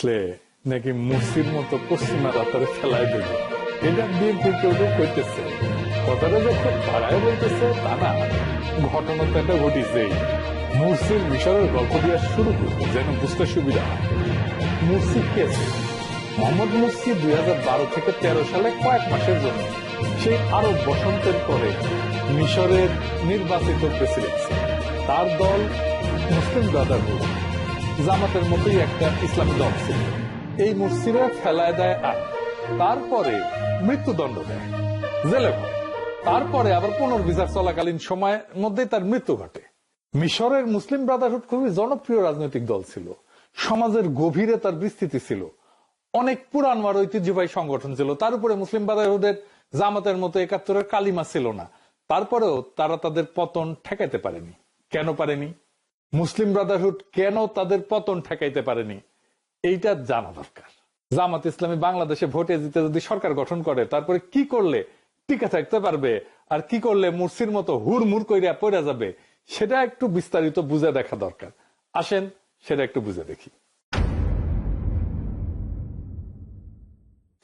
আসলে নাকি মুর্শির মতো পশ্চিমারা তারা ফেলায় দেবে, এটা বিএনপি কেউ কেউ করতেছে। কথাটা যখন ভাড়ায় বলতেছে তা না, ঘটনা তো একটা ঘটিছেই। মুর্শির মিশরের গল্প দেওয়া শুরু করবে যেন বুঝতে সুবিধা হয়। মুর্শি কে? মোহাম্মদ মুর্শি 2012 থেকে 13 সালে কয়েক মাসের জন্য সেই আরব বসন্তের পরে মিশরের নির্বাচিত প্রেসিডেন্ট। তার দল মুসলিম ব্রাদারহুড, জামাতের মতোই একটা ইসলামী দল ছিল। এই মুর্শিরা ফেলায় দেয় আর তারপরে মৃত্যুদণ্ড দেয়, জেলে ভরে। তারপরে আবার পুনর্বিচার চলাকালীন সময়ের মধ্যে তার মৃত্যু ঘটে। মিশরের মুসলিম ব্রাদারহুড খুবই জনপ্রিয় রাজনৈতিক দল ছিল, সমাজের গভীরে তার বিস্তৃতি ছিল, অনেক পুরান আর ঐতিহ্যবাহী সংগঠন ছিল। তার উপরে মুসলিম ব্রাদারহুডের জামাতের মতো 71-এর কালিমা ছিল না। তারপরেও তারা তাদের পতন ঠেকাইতে পারেনি। কেন পারেনি? মুসলিম ব্রাদারহুড কেন তাদের পতন ঠেকাইতে পারেনি, এইটা জানা দরকার। জামাত ইসলামী বাংলাদেশে ভোটে জিতে যদি সরকার গঠন করে, তারপরে কি করলে টিকে থাকতে পারবে আর কি করলে মুর্শির মতো হুড়মুড় কইরা পড়ে যাবে, সেটা একটু বিস্তারিত বুঝে দেখা দরকার। আসেন সেটা একটু বুঝে দেখি।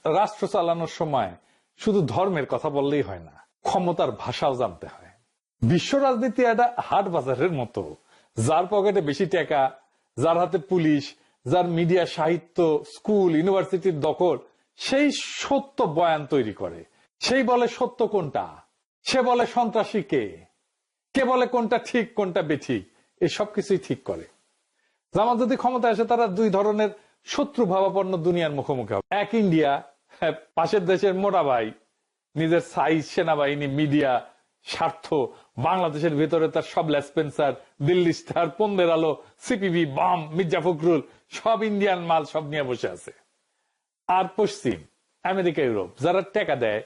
রাষ্ট্র চালানোর সময় শুধু ধর্মের কথা বললেই হয় না, ক্ষমতার ভাষাও জানতে হয়। বিশ্ব রাজনীতি একটা হাট বাজারের মতো। যার পকেটে বেশি টাকা, যার হাতে পুলিশ, যার মিডিয়া, সাহিত্য, স্কুল, ইউনিভার্সিটির দখল, সেই সত্য বয়ান তৈরি করে। সেই বলে সত্য কোনটা, সে বলে সন্ত্রাসী কে, কে বলে কোনটা ঠিক কোনটা বেঠিক, এই সবকিছুই ঠিক করে। জামাত যদি ক্ষমতা আসে, তারা দুই ধরনের শত্রু ভাবাপন্ন দুনিয়ার মুখোমুখি হবে। এক ইন্ডিয়া, পাশের দেশের মোটা ভাই, নিজের সাইজ, সেনাবাহিনী, মিডিয়া, স্বার্থ, বাংলাদেশের ভেতরে তার সব লেসপেন্সার, দিল্লি স্টার, পন্দের আলো, সিপিবি, বাম, মির্জা ফখরুল, সব ইন্ডিয়ান মাল, সব নিয়ে বসে আছে। আর পশ্চিম, আমেরিকা, ইউরোপ, যারা টাকা দেয়,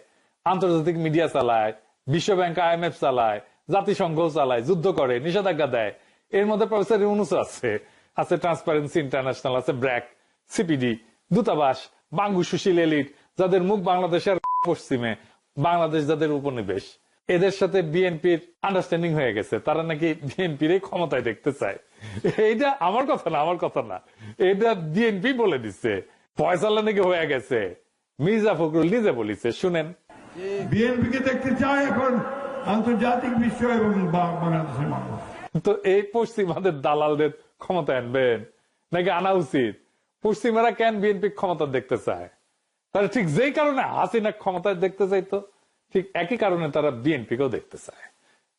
আন্তর্জাতিক মিডিয়া চালায়, বিশ্বব্যাংক, IMF চালায়, জাতিসংঘ চালায়, যুদ্ধ করে, নিষেধাজ্ঞা দেয়। এর মধ্যে প্রফেসর ইউনূস আছে, আছে ট্রান্সপারেন্সি ইন্টারন্যাশনাল, আছে ব্র্যাক, সিপিডি, দূতাবাস, বাঙ্গু সুশীল এলিট, যাদের মুখ বাংলাদেশের পশ্চিমে, বাংলাদেশ যাদের উপনিবেশ। এদের সাথে বিএনপির আন্ডারস্ট্যান্ডিং হয়ে গেছে, তারা নাকি বিএনপির ক্ষমতায় দেখতে চায়। এইটা আমার কথা না, আমার কথা না, এটা বিএনপি বলে দিচ্ছে। ফয়সালা নাকি হয়ে গেছে, মির্জা ফখরুল নিজে বলিছে, শুনেন। বিএনপিকে দেখতে চায় এখন আন্তর্জাতিক বিশ্ব এবং বাংলাদেশের মানুষ। তো এই পশ্চিমাদের দালালদের ক্ষমতা আনবেন নাকি আনা উচিত? পশ্চিমারা কেন বিএনপি ক্ষমতা দেখতে চায়? তারা ঠিক যেই কারণে হাসিনা ক্ষমতায় দেখতে চাইতো, ঠিক একই কারণে তারা বিএনপিকেও দেখতে চায়,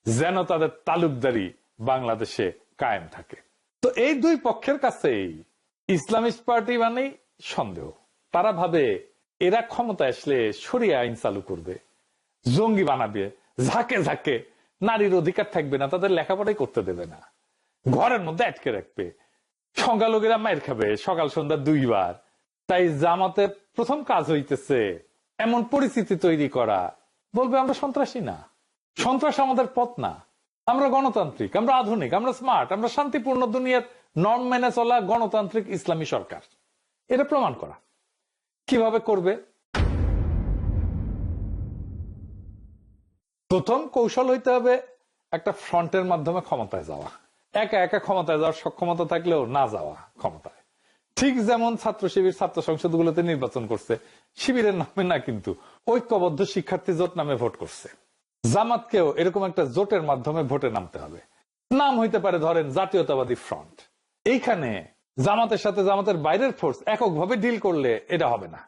যেন তাদের তালুকদারি বাংলাদেশে কায়েম থাকে। তো এই দুই পক্ষের কাছেই ইসলামিস্ট পার্টি মানেই সন্দেহ। তারা ভাবে এরা ক্ষমতায় আসলে শরিয়া আইন চালু করবে, জঙ্গি বানাবে, ঝাঁকে ঝাঁকে নারীর অধিকার থাকবে না, তাদের লেখাপড়াই করতে দেবে না, ঘরের মধ্যে আটকে রাখবে, সংখ্যালঘুরা মায়ের খাবে সকাল সন্ধ্যা 2 বার। তাই জামাতের প্রথম কাজ হইতেছে এমন পরিস্থিতি তৈরি করা, বলবে আমরা সন্ত্রাসী না, সন্ত্রাস আমাদের পথ না, আমরা গণতান্ত্রিক, আমরা আধুনিক, আমরা স্মার্ট, আমরা শান্তিপূর্ণ দুনিয়ার নর্ম মেনে চলা গণতান্ত্রিক ইসলামী সরকার। এটা প্রমাণ করা কিভাবে করবে? প্রথম কৌশল হইতে হবে একটা ফ্রন্টের মাধ্যমে ক্ষমতায় যাওয়া। একা একা ক্ষমতায় যাওয়ার সক্ষমতা থাকলেও না যাওয়া ক্ষমতায়। ঠিক যেমন ছাত্র শিবির ছাত্র সংসদগুলোতে নির্বাচন করছে, শিবিরের নামে না, কিন্তু ঐক্যবদ্ধ শিক্ষার্থী জোট নামে ভোট করছে। জামাতকেও এরকম একটা জোটের মাধ্যমে ভোটে নামতে হবে। নাম হইতে পারে ধরেন জাতীয়তাবাদী ফ্রন্ট। এইখানে জামাতের সাথে জামাতের বাইরের ফোর্স এককভাবে ডিল করলে এটা হবে না,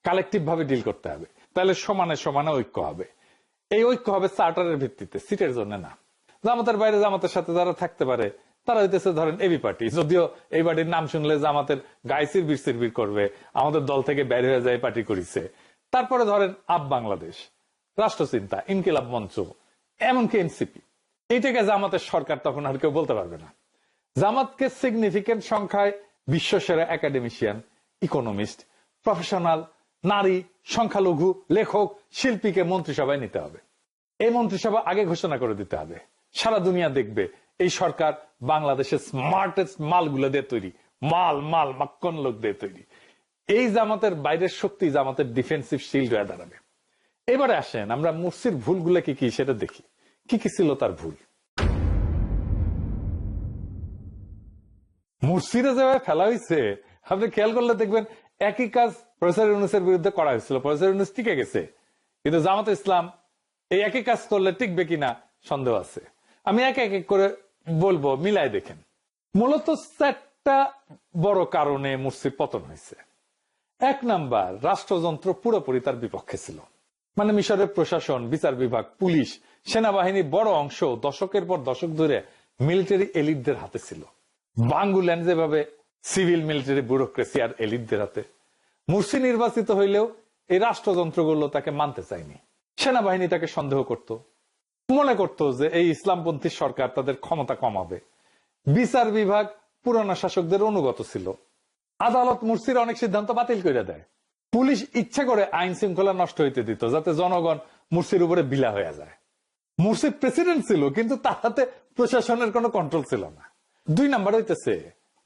কালেকটিভ ভাবে ডিল করতে হবে। তাহলে সমানে সমানে ঐক্য হবে। এই ঐক্য হবে চার্টারের ভিত্তিতে, সিটের জন্য না। জামাতের বাইরে জামাতের সাথে যারা থাকতে পারে তারা হইতেছে ধরেন এবি পার্টি, যদিও এই পার্টির নাম শুনলে জামাতের গায়ে সিরবির সিরবির করবে, আমাদের দল থেকে বের হয়ে যায় পার্টি করেছে। তারপরে ধরেন আপ বাংলাদেশ, রাষ্ট্রচিন্তা, ইনকিলাব মঞ্চ, এমনকি এনসিপি। এইটাকে জামাতের সরকার তখন আর কেউ বলতে পারবে না। জামাতকে সিগনিফিকেন্ট সংখ্যায় বিশ্বসেরা একাডেমিশিয়ান, ইকোনমিস্ট, প্রফেশনাল, নারী, সংখ্যালঘু, লেখক, শিল্পীকে মন্ত্রিসভায় নিতে হবে। এই মন্ত্রিসভা আগে ঘোষণা করে দিতে হবে, সারা দুনিয়া দেখবে এই সরকার বাংলাদেশের স্মার্টেস্ট মালগুলো দিয়ে তৈরি, মাল মাক্কন লোক দিয়ে তৈরি। এই জামাতের বাইরের শক্তি জামাতের ডিফেন্সিভ শিল্ড হয়ে দাঁড়াবে। এবারে আসেন আমরা মুর্শির ভুলগুলো কি কি সেটা দেখি। কি কি ছিল তার ভুল? মুর্শিরে যেভাবে ফেলা হয়েছে, আপনি খেয়াল করলে দেখবেন একই কাজ প্রফেসর ইউনূসের বিরুদ্ধে করা হয়েছিল, প্রফেসর ইউনূস টিকে গেছে, কিন্তু জামাত ইসলাম এই একই কাজ করলে টিকবে কিনা সন্দেহ আছে। আমি এক এক করে বলবো, মিলাই দেখেন। মূলত 4টা বড় কারণে মুরসির পতন হয়েছে। 1 নাম্বার, রাষ্ট্রযন্ত্র পুরোপুরি তার বিপক্ষে ছিল। মানে মিশরের প্রশাসন, বিচার বিভাগ, পুলিশ, সেনাবাহিনীর বড় অংশ দশকের পর দশক ধরে মিলিটারি এলিটদের হাতে ছিল। বাঙ্গুল্যান্ড যেভাবে সিভিল মিলিটারি ব্যুরোক্রেসি আর এলিটদের হাতে। মুরসি নির্বাচিত হইলেও এই রাষ্ট্রযন্ত্রগুলো তাকে মানতে চায়নি। সেনাবাহিনী তাকে সন্দেহ করত, মনে করত যে এই ইসলামপন্থী সরকার তাদের ক্ষমতা কমাবে। বিচার বিভাগ পুরানা শাসকদের অনুগত ছিল। আদালত মুরসির অনেক সিদ্ধান্ত বাতিল করে দেয়। পুলিশ ইচ্ছে করে আইন শৃঙ্খলা নষ্ট হইতে দিত, যাতে জনগণ মুরসির উপরে বিলা হয়ে যায়। মুরসি প্রেসিডেন্ট ছিল, কিন্তু তার হাতে প্রশাসনের কোনো কন্ট্রোল ছিল না। 2 নাম্বার হইতেছে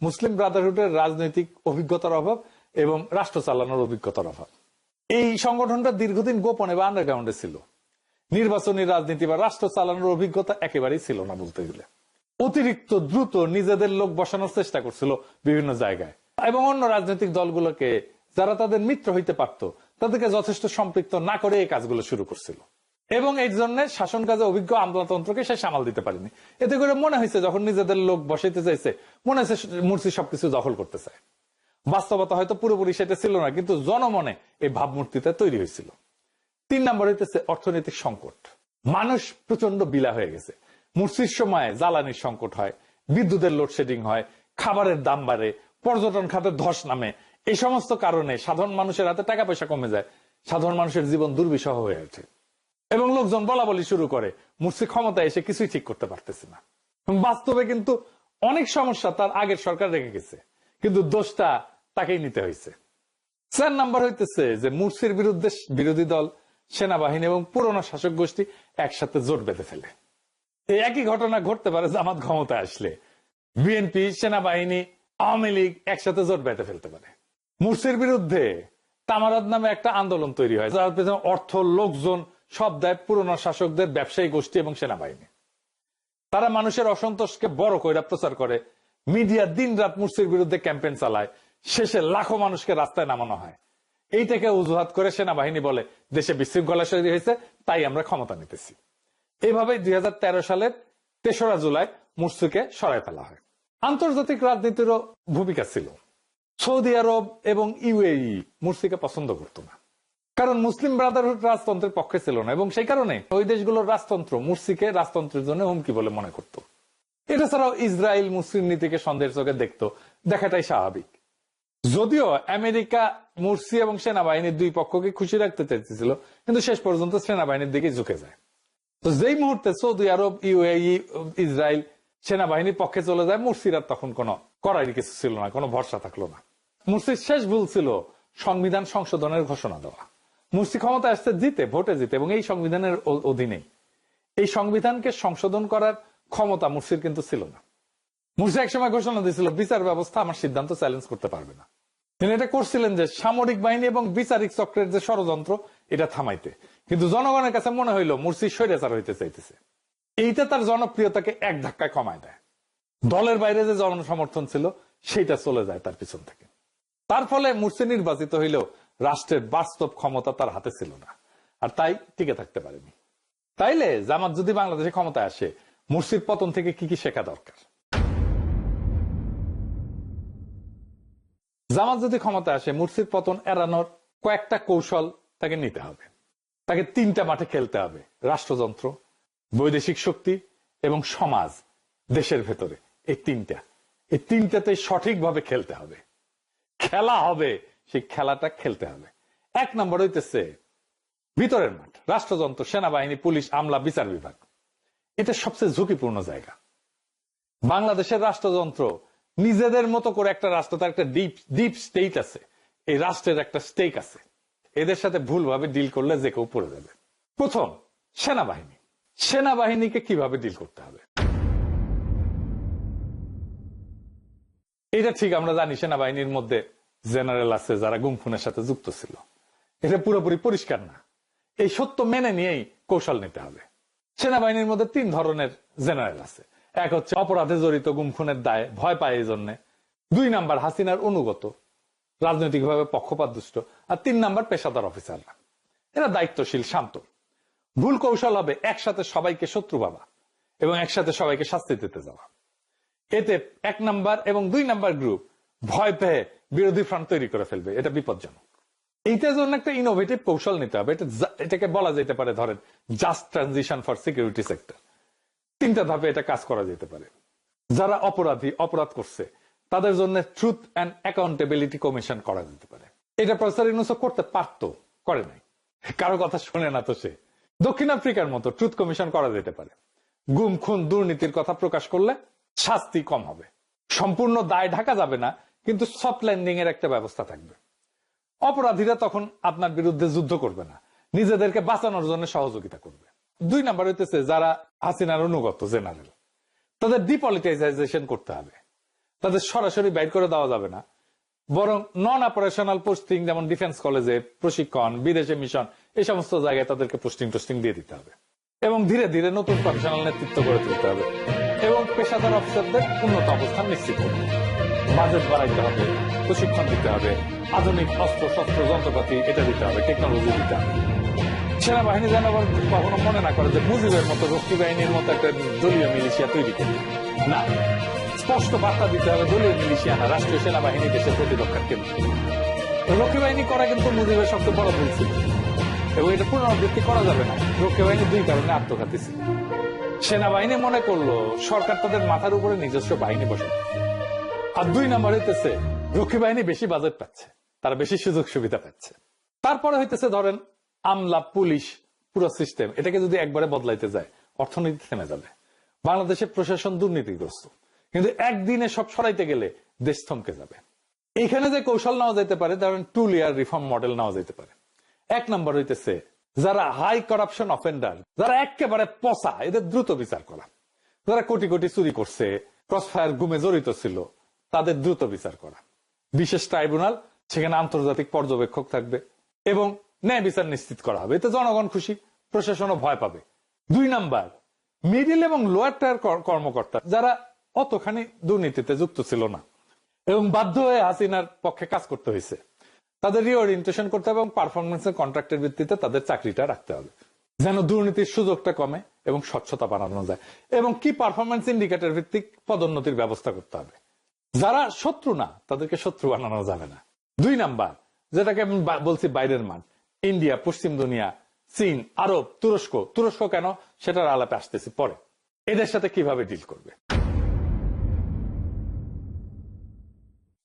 মুসলিম ব্রাদারহুডের রাজনৈতিক অভিজ্ঞতার অভাব এবং রাষ্ট্র চালানোর অভিজ্ঞতার অভাব। এই সংগঠনটা দীর্ঘদিন গোপনে বা আন্ডারগ্রাউন্ডে ছিল। নির্বাচনী রাজনীতি বা রাষ্ট্র চালানোর অভিজ্ঞতা একেবারেই ছিল না বলতে গেলে। অতিরিক্ত দ্রুত নিজেদের লোক বসানোর চেষ্টা করছিল বিভিন্ন জায়গায়, এবং অন্য রাজনৈতিক দলগুলোকে যারা তাদের মিত্র হইতে পারত তাদেরকে যথেষ্ট সম্পৃক্ত না করে এই কাজগুলো শুরু করছিল। এবং এই জন্য শাসন কাজে অভিজ্ঞ আমলাতন্ত্রকে সে সামাল দিতে পারেনি। এতে করে মনে হয়েছে যখন নিজেদের লোক বসাইতে চাইছে, মনে হয়েছে মুরসি সবকিছু দখল করতে চায়। বাস্তবতা হয়তো পুরোপুরি সেটা ছিল না, কিন্তু জনমনে এই ভাবমূর্তিটা তৈরি হয়েছিল। 3 নম্বর হইতেছে অর্থনৈতিক সংকট। মানুষ প্রচন্ড বিলা হয়ে গেছে। মুরসির সময় জ্বালানির সংকট হয়, বিদ্যুতের লোডশেডিং হয়, খাবারের দাম বাড়ে, পর্যটন খাতে ধস নামে। এই সমস্ত কারণে সাধারণ মানুষের হাতে টাকা পয়সা কমে যায়, সাধারণ মানুষের জীবন দুর্বিষহ হয়ে ওঠে, এবং লোকজন বলা বলি শুরু করে মুরসি ক্ষমতায় এসে কিছুই ঠিক করতে পারতেছে না। বাস্তবে কিন্তু অনেক সমস্যা তার আগের সরকার রেখে গেছে, কিন্তু দোষটা তাকেই নিতে হয়েছে। 4 নাম্বার হইতেছে যে মুরসির বিরুদ্ধে বিরোধী দল, সেনাবাহিনী এবং পুরনো শাসক গোষ্ঠী একসাথে জোট বেঁধে ফেলে। এই একই ঘটনা ঘটতে পারে জামাত ক্ষমতায় আসলে। বিএনপি, সেনাবাহিনী, আওয়ামী লীগ একসাথে জোট বেঁধে ফেলতে পারে। মুরসির বিরুদ্ধে তামারাদ নামে একটা আন্দোলন তৈরি হয়, যার পেছনে অর্থ, লোকজন সব দেয় পুরনো শাসকদের ব্যবসায়ী গোষ্ঠী এবং সেনাবাহিনী। তারা মানুষের অসন্তোষকে বড় কইরা প্রচার করে, মিডিয়া দিন রাত মুরসির বিরুদ্ধে ক্যাম্পেইন চালায়, শেষে লাখো মানুষকে রাস্তায় নামানো হয়। এইটাকে অজুহাত করে সেনাবাহিনী বলে দেশে বিশৃঙ্খলা তৈরি হয়েছে, তাই আমরা ক্ষমতা নিতেছি। এইভাবে 2013 সালের 3রা জুলাই মুরসিকে সরায় ফেলা হয়। আন্তর্জাতিক রাজনীতিরও ভূমিকা ছিল। সৌদি আরব এবং ইউএই মুরসিকে পছন্দ করত না, কারণ মুসলিম ব্রাদারহুড রাজতন্ত্রের পক্ষে ছিল না, এবং সেই কারণে ওই দেশগুলোর রাজতন্ত্র মুরসিকে রাজতন্ত্রের জন্য হুমকি বলে মনে করত। এটা ছাড়াও ইসরায়েল মুসলিম নীতিকে সন্দেহের চোখে দেখত, দেখাটাই স্বাভাবিক। যদিও আমেরিকা মুরসি এবং সেনাবাহিনীর 2 পক্ষকে খুশি রাখতে চাইছিল, কিন্তু শেষ পর্যন্ত সেনাবাহিনীর দিকে ঝুঁকে যায়। তো যেই মুহূর্তে সৌদি আরব, ইউএই, ইসরায়েল সেনাবাহিনীর পক্ষে চলে যায়, মুরসির আর তখন কোনো করার কিছু ছিল না, কোনো ভরসা থাকলো না। মুরসির শেষ ভুল ছিল সংবিধান সংশোধনের ঘোষণা দেওয়া। মুরসি ক্ষমতা আসছে জিতে, ভোটে জিতে, এবং এই সংবিধানের অধীনে এই সংবিধানকে সংশোধন করার ক্ষমতা মুরসির কিন্তু ছিল না। মুরসি একসময় ঘোষণা দিয়েছিল, বিচার ব্যবস্থা আমার সিদ্ধান্ত চ্যালেঞ্জ করতে পারবে না। তিনি এটা করছিলেন যে সামরিক বাহিনী এবং বিচারিক চক্রের যে ষড়যন্ত্র, এটা থামাইতে। কিন্তু জনগণের কাছে মনে হইল মুরসি স্বৈরাচার হইতে চাইতেছে। এইটা তার জনপ্রিয়তাকে এক ধাক্কায় কমায় দেয়। দলের বাইরে যে জনসমর্থন ছিল সেটা চলে যায় তার পিছন থেকে। তার ফলে মুরসি নির্বাচিত হইলেও রাষ্ট্রের বাস্তব ক্ষমতা তার হাতে ছিল না, আর তাই টিকে থাকতে পারেনি। তাইলে জামাত যদি বাংলাদেশে ক্ষমতায় আসে, মুরসির পতন থেকে কি কি শেখা দরকার? জামাত যদি ক্ষমতায় আসে, মুরসির পতন এড়ানোর কয়েকটা কৌশল তাকে নিতে হবে। তাকে 3টা মাঠে খেলতে হবে: রাষ্ট্রযন্ত্র, বৈদেশিক শক্তি এবং সমাজ, দেশের ভেতরে। এই 3টাতে সঠিকভাবে খেলতে হবে। খেলা হবে, সেই খেলাটা খেলতে হবে। 1 নম্বর হইতেছে ভিতরের মাঠ, রাষ্ট্রযন্ত্র, সেনাবাহিনী, পুলিশ, আমলা, বিচার বিভাগ। এটা সবচেয়ে ঝুঁকিপূর্ণ জায়গা। বাংলাদেশের রাষ্ট্রযন্ত্র নিজেদের মতো করে একটা রাষ্ট্র, তার একটা ডিপ স্টেট আছে, এই রাষ্ট্রের একটা স্টেক আছে। এদের সাথে ভুলভাবে ডিল করলে যে কেউ পড়ে যাবে। প্রথম, সেনাবাহিনী। সেনাবাহিনীকে কিভাবে ডিল করতে হবে? এটা ঠিক আমরা জানি সেনাবাহিনীর মধ্যে জেনারেল আছে যারা গুমখুনের সাথে যুক্ত ছিল। এটা পুরোপুরি পরিষ্কার না। এই সত্য মেনে নিয়েই কৌশল নিতে হবে। সেনাবাহিনীর মধ্যে 3 ধরনের জেনারেল আছে। এক হচ্ছে অপরাধে জড়িত, গুমখুনের দায়ে ভয় পায় এই জন্য। 2 নাম্বার হাসিনার অনুগত, রাজনৈতিকভাবে পক্ষপাত দুষ্ট। আর 3 নাম্বার পেশাদার অফিসাররা, এরা দায়িত্বশীল, শান্ত। ভুল কৌশল হবে একসাথে সবাইকে শত্রু ভাবা এবং একসাথে সবাইকে শাস্তি দিতে যাওয়া। এতে 1 নাম্বার এবং 2 নাম্বার গ্রুপ ভয় পেয়ে বিরোধী ফ্রন্ট তৈরি করে ফেলবে, এটা বিপজ্জনক। এইটার জন্য একটা ইনোভেটিভ কৌশল নিতে হবে। এটাকে বলা যেতে পারে ধরেন just transition for security sector. 3টা ধাপে এটা কাজ করা যেতে পারে। যারা অপরাধ করছে তাদের জন্য ট্রুথ অ্যান্ড অ্যাকাউন্টেবিলিটি কমিশন করা যেতে পারে। এটা প্রফেসর ইউনূস করতে পারতো, করে নাই, কারো কথা শুনে না তো সে। দক্ষিণ আফ্রিকার মতো ট্রুথ কমিশন করা যেতে পারে। গুম খুন দুর্নীতির কথা প্রকাশ করলে শাস্তি কম হবে, সম্পূর্ণ দায় ঢাকা যাবে না, কিন্তু সফট ল্যান্ডিং এর একটা ব্যবস্থা থাকবে। অপরাধীরা তখন আপনার বিরুদ্ধে যুদ্ধ করবে না, নিজেদেরকে বাঁচানোর জন্য সহযোগিতা করবে। 2 নাম্বার হইতেছে যারা হাসিনার অনুগত জেনারেল, তাদের ডিপলিটিসাইজেশন করতে হবে। তাদের সরাসরি বাইর করে দেওয়া যাবে না, বরং নন অপারেশনাল পোস্টিং, যেমন ডিফেন্স কলেজে প্রশিক্ষণ, বিদেশে মিশন, এই সমস্ত জায়গায় তাদেরকে পোস্টিং দিয়ে দিতে হবে এবং ধীরে ধীরে নতুন প্রফেশনাল নেতৃত্ব গড়ে তুলতে হবে এবং পেশাদার অফিসারদের উন্নত অবস্থান নিশ্চিত করবে। বাজেট বাড়াইতে হবে, প্রশিক্ষণ দিতে হবে, আধুনিক অস্ত্র শস্ত্র যন্ত্রপাতি এটা দিতে হবে, টেকনোলজি দিতে হবে। সেনাবাহিনী যেন আবার কখনো মনে না করে যে মুজিবের মতো রক্ষী বাহিনীর মতো একটা দলীয় মিলিশিয়া তৈরি করবে না। স্পষ্ট বার্তা দিতে হবে দলীয় মিলিশিয়া না, রাষ্ট্রীয় সেনাবাহিনী দেশের প্রতিরক্ষার কেন্দ্র। রক্ষী বাহিনী করা কিন্তু মুজিবের সবচেয়ে বড় ভুল ছিল এবং এটা পুনরাবৃত্তি করা যাবে না। রক্ষী বাহিনী 2 কারণে আত্মঘাতী ছিল। সেনাবাহিনী মনে করলো সরকার তাদের মাথার উপরে নিজস্ব বাহিনী বসে, আর 2 নাম্বার হইতেছে রক্ষী বাহিনী বেশি বাজেট পাচ্ছে, তারা বেশি সুযোগ সুবিধা পাচ্ছে। তারপরে হইতেছে ধরেন আমলা, পুলিশ, পুরো সিস্টেম, এটাকে যদি একবারে বদলাইতে যায় অর্থনীতি থেমে যাবে। বাংলাদেশের প্রশাসন দুর্নীতিগ্রস্ত, কিন্তু একদিনে সব সরাইতে গেলে দেশ থমকে যাবে। এখানে যে কৌশল নেওয়া যেতে পারে, ধরেন 2 লেয়ার রিফর্ম মডেল নেওয়া যেতে পারে। 1 নাম্বার হইতেছে যারা হাই করাপশন অফেন্ডার, যারা একেবারে পচা, এদের দ্রুত বিচার করা। যারা কোটি কোটি চুরি করছে, ক্রসফায়ার গুমে জড়িত ছিল, তাদের দ্রুত বিচার করা। বিশেষ ট্রাইব্যুনাল, সেখানে আন্তর্জাতিক পর্যবেক্ষক থাকবে এবং ন্যায় বিচার নিশ্চিত করা হবে। এতে জনগণ খুশি, প্রশাসনও ভয় পাবে। 2 নাম্বার মিডিল এবং লোয়ার টায়ার কর্মকর্তা, যারা অতখানি দুর্নীতিতে যুক্ত ছিল না এবং বাধ্য হয়ে হাসিনার পক্ষে কাজ করতে হয়েছে, তাদের রিওরিয়েন্টেশন করতে হবে এবং পারফরমেন্সের কন্ট্রাক্টের ভিত্তিতে তাদের চাকরিটা রাখতে হবে, যেন দুর্নীতির সুযোগটা কমে এবং স্বচ্ছতা বাড়ানো যায়। এবং কি পারফরমেন্স ইন্ডিকেটর ভিত্তিক পদোন্নতির ব্যবস্থা করতে হবে। যারা শত্রু না তাদেরকে শত্রু বানানো যাবে না। 2 নাম্বার, যেটাকে আমি বলছি বাইরের মান, ইন্ডিয়া, পশ্চিম দুনিয়া, চীন, আরব, তুরস্ক কেন সেটার আলাপে আসতেছি পরে। এদের সাথে কিভাবে ডিল করবে?